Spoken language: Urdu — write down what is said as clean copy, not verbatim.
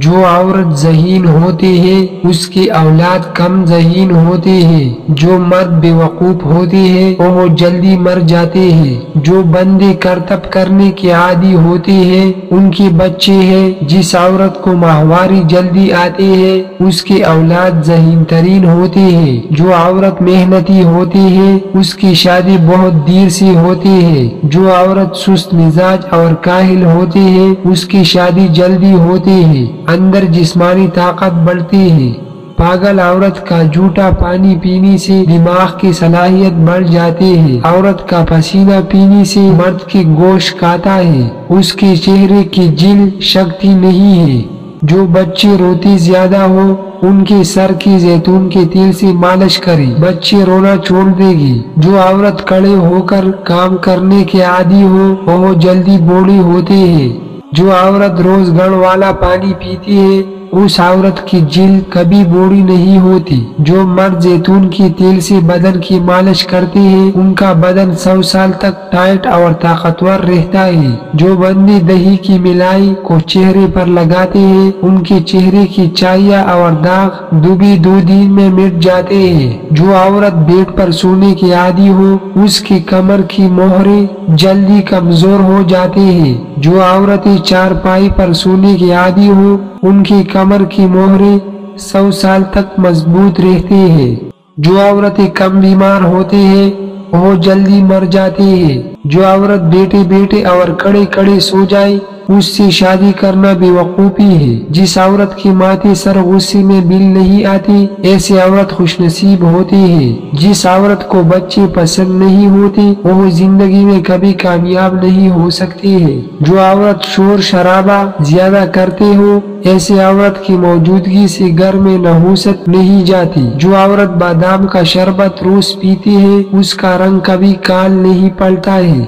جو عورت ذہین ہوتی ہے اس کی اولاد کم ذہین ہوتی ہے، جو مرد بے وقوف ہوتی ہے وہ جلدی مر جاتے ہیں، جو بندے کرتب کرنے کے عادی ہوتی ہے ان کے بچے ہیں، جس عورت کو ماہواری جلدی آتی ہے اس کی اولاد ذہین ترین ہوتی ہے، جو عورت محنتی ہوتی ہے اس کی شادی بہت دیر سے ہوتی ہے، جو عورت سست مزاج اور کاہل ہوتی ہے اس کی شادی جلدی ہوتی ہے، اندر جسمانی طاقت بڑھتی ہے۔ پاگل عورت کا جھوٹا پانی پینے سے دماغ کی صلاحیت بڑھ جاتی ہے، عورت کا پسینہ پینے سے مرد کی گوشت کھاتا ہے، اس کے چہرے کی جلد شکتی نہیں ہے۔ جو بچے روتی زیادہ ہو ان کے سر کی زیتون کے تیل سے مالش کرے، بچے رونا چھوڑ دے گی۔ جو عورت کھڑے ہو کر کام کرنے کے عادی ہو وہ جلدی بوڑھی ہوتی ہے۔ جو عورت روز گڑ والا پانی پیتی ہے اس عورت کی جلد کبھی بوڑھی نہیں ہوتی۔ جو مرد زیتون کے تیل سے بدن کی مالش کرتے ہیں ان کا بدن 100 سال تک ٹائٹ اور طاقتور رہتا ہے۔ جو بندے دہی کی ملائی کو چہرے پر لگاتے ہیں ان کے چہرے کی چاہیاں اور داغ 2 دن میں مٹ جاتے ہیں۔ جو عورت بیڈ پر سونے کی عادی ہو اس کی کمر کی مہرے جلدی کمزور ہو جاتے ہیں۔ جو عورتیں چارپائی پر سونے کی عادی ہو ان کی کمر کی مہرے 100 سال تک مضبوط رہتے ہیں۔ جو عورتیں کم بیمار ہوتے ہیں وہ جلدی مر جاتی ہے۔ جو عورت بیٹھے بیٹھے اور کھڑے کھڑے سو جائے اس سے شادی کرنا بے وقوفی ہے۔ جس عورت کے ماتھے سر غصے میں بل نہیں آتی ایسی عورت خوش نصیب ہوتی ہے۔ جس عورت کو بچے پسند نہیں ہوتے وہ زندگی میں کبھی کامیاب نہیں ہو سکتی ہے۔ جو عورت شور شرابہ زیادہ کرتے ہو ایسی عورت کی موجودگی سے گھر میں نحوست نہیں جاتی۔ جو عورت بادام کا شربت روز پیتی ہے اس کا رنگ کبھی کال نہیں پڑتا ہے۔